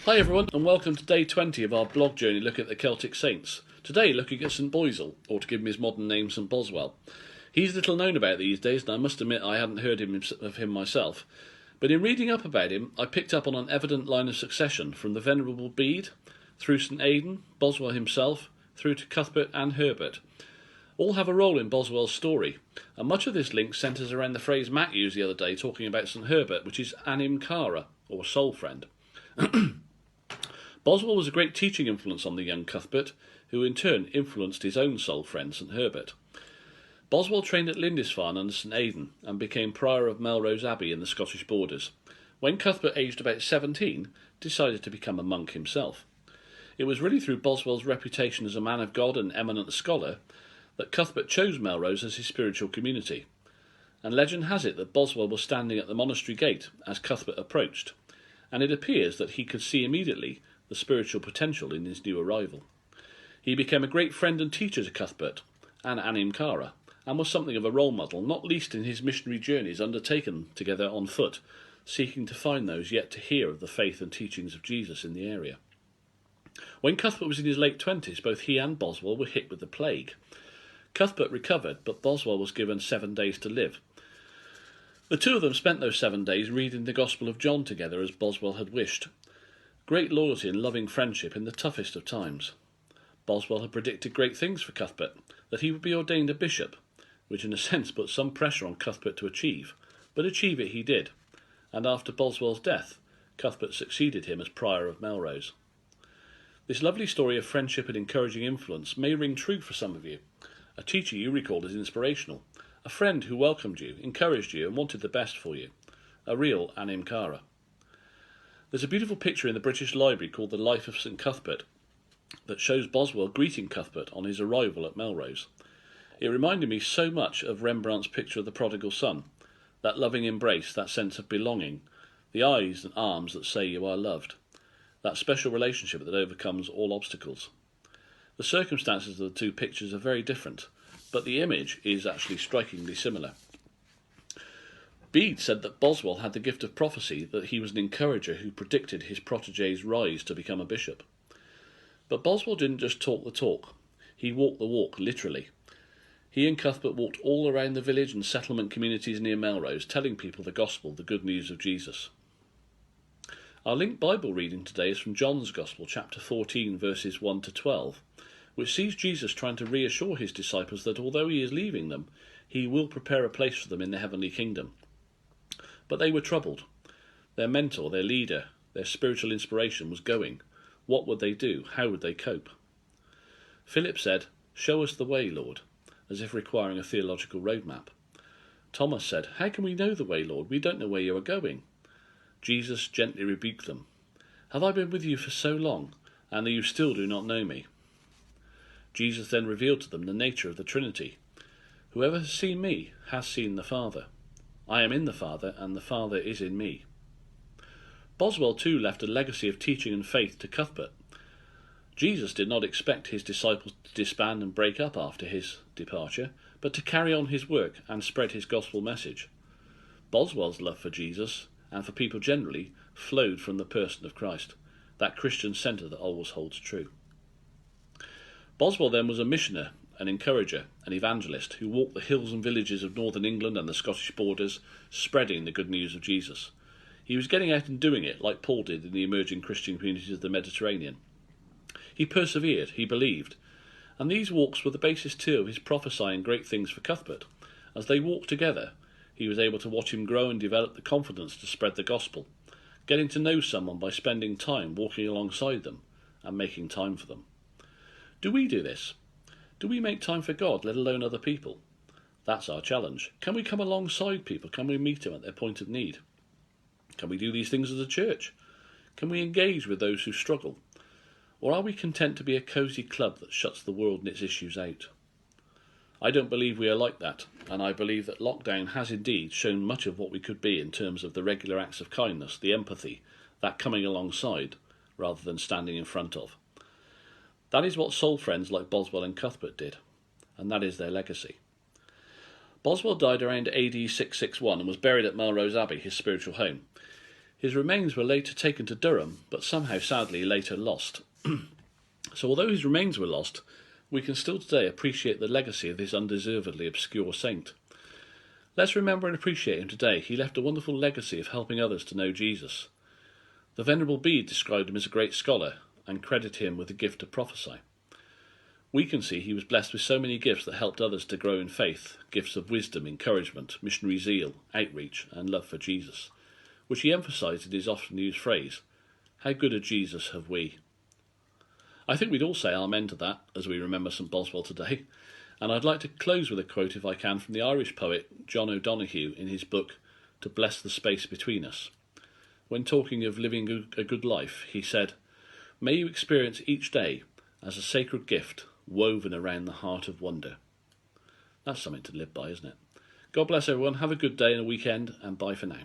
Hi everyone, and welcome to day 20 of our blog journey looking at the Celtic Saints. Today looking at St Boisil, or to give him his modern name, St Boswell. He's little known about these days, and I must admit I hadn't heard of him myself. But in reading up about him, I picked up on an evident line of succession from the Venerable Bede, through St Aidan, Boswell himself, through to Cuthbert and Herbert. All have a role in Boswell's story, and much of this link centres around the phrase Matt used the other day talking about St Herbert, which is anim cara, or soul friend. Boswell was a great teaching influence on the young Cuthbert, who in turn influenced his own soul friend St Herbert. Boswell trained at Lindisfarne under St Aidan and became prior of Melrose Abbey in the Scottish borders. When Cuthbert, aged about 17, decided to become a monk himself. It was really through Boswell's reputation as a man of God and eminent scholar that Cuthbert chose Melrose as his spiritual community. And legend has it that Boswell was standing at the monastery gate as Cuthbert approached, and it appears that he could see immediately the spiritual potential in his new arrival. He became a great friend and teacher to Cuthbert and anim cara, and was something of a role model, not least in his missionary journeys undertaken together on foot, seeking to find those yet to hear of the faith and teachings of Jesus in the area. When Cuthbert was in his late 20s, both he and Boswell were hit with the plague. Cuthbert recovered, but Boswell was given 7 days to live. The two of them spent those 7 days reading the Gospel of John together as Boswell had wished. Great loyalty and loving friendship in the toughest of times. Boswell had predicted great things for Cuthbert, that he would be ordained a bishop, which in a sense put some pressure on Cuthbert to achieve, but achieve it he did, and after Boswell's death, Cuthbert succeeded him as prior of Melrose. This lovely story of friendship and encouraging influence may ring true for some of you. A teacher you recalled as inspirational, a friend who welcomed you, encouraged you and wanted the best for you, a real anim cara. There's a beautiful picture in the British Library called The Life of St Cuthbert that shows Boswell greeting Cuthbert on his arrival at Melrose. It reminded me so much of Rembrandt's picture of the prodigal son, that loving embrace, that sense of belonging, the eyes and arms that say you are loved, that special relationship that overcomes all obstacles. The circumstances of the two pictures are very different, but the image is actually strikingly similar. Bede said that Boswell had the gift of prophecy, that he was an encourager who predicted his protege's rise to become a bishop. But Boswell didn't just talk the talk, he walked the walk, literally. He and Cuthbert walked all around the village and settlement communities near Melrose, telling people the gospel, the good news of Jesus. Our linked Bible reading today is from John's Gospel, chapter 14, verses 1 to 12, which sees Jesus trying to reassure his disciples that although he is leaving them, he will prepare a place for them in the heavenly kingdom. But they were troubled. Their mentor, their leader, their spiritual inspiration was going. What would they do? How would they cope? Philip said, "Show us the way, Lord," as if requiring a theological roadmap. Thomas said, "How can we know the way, Lord? We don't know where you are going." Jesus gently rebuked them. "Have I been with you for so long, and you still do not know me?" Jesus then revealed to them the nature of the Trinity. "Whoever has seen me has seen the Father. I am in the Father, and the Father is in me." Boswell too left a legacy of teaching and faith to Cuthbert. Jesus did not expect his disciples to disband and break up after his departure, but to carry on his work and spread his gospel message. Boswell's love for Jesus, and for people generally, flowed from the person of Christ, that Christian centre that always holds true. Boswell then was a missioner, an encourager, an evangelist who walked the hills and villages of northern England and the Scottish borders, spreading the good news of Jesus. He was getting out and doing it like Paul did in the emerging Christian communities of the Mediterranean. He persevered, he believed, and these walks were the basis too of his prophesying great things for Cuthbert. As they walked together, he was able to watch him grow and develop the confidence to spread the gospel, getting to know someone by spending time walking alongside them and making time for them. Do we do this? Do we make time for God, let alone other people? That's our challenge. Can we come alongside people? Can we meet them at their point of need? Can we do these things as a church? Can we engage with those who struggle? Or are we content to be a cosy club that shuts the world and its issues out? I don't believe we are like that, and I believe that lockdown has indeed shown much of what we could be in terms of the regular acts of kindness, the empathy, that coming alongside rather than standing in front of. That is what soul friends like Boswell and Cuthbert did, and that is their legacy. Boswell died around AD 661 and was buried at Melrose Abbey, his spiritual home. His remains were later taken to Durham, but somehow sadly later lost. So although his remains were lost, we can still today appreciate the legacy of this undeservedly obscure saint. Let's remember and appreciate him today. He left a wonderful legacy of helping others to know Jesus. The Venerable Bede described him as a great scholar and credited him with the gift of prophecy. We can see he was blessed with so many gifts that helped others to grow in faith, gifts of wisdom, encouragement, missionary zeal, outreach, and love for Jesus, which he emphasised in his often used phrase, "How good a Jesus have we?" I think we'd all say amen to that as we remember St Boswell today, and I'd like to close with a quote, if I can, from the Irish poet John O'Donoghue in his book To Bless the Space Between Us. When talking of living a good life, he said, "May you experience each day as a sacred gift woven around the heart of wonder." That's something to live by, isn't it? God bless everyone. Have a good day and a weekend, and bye for now.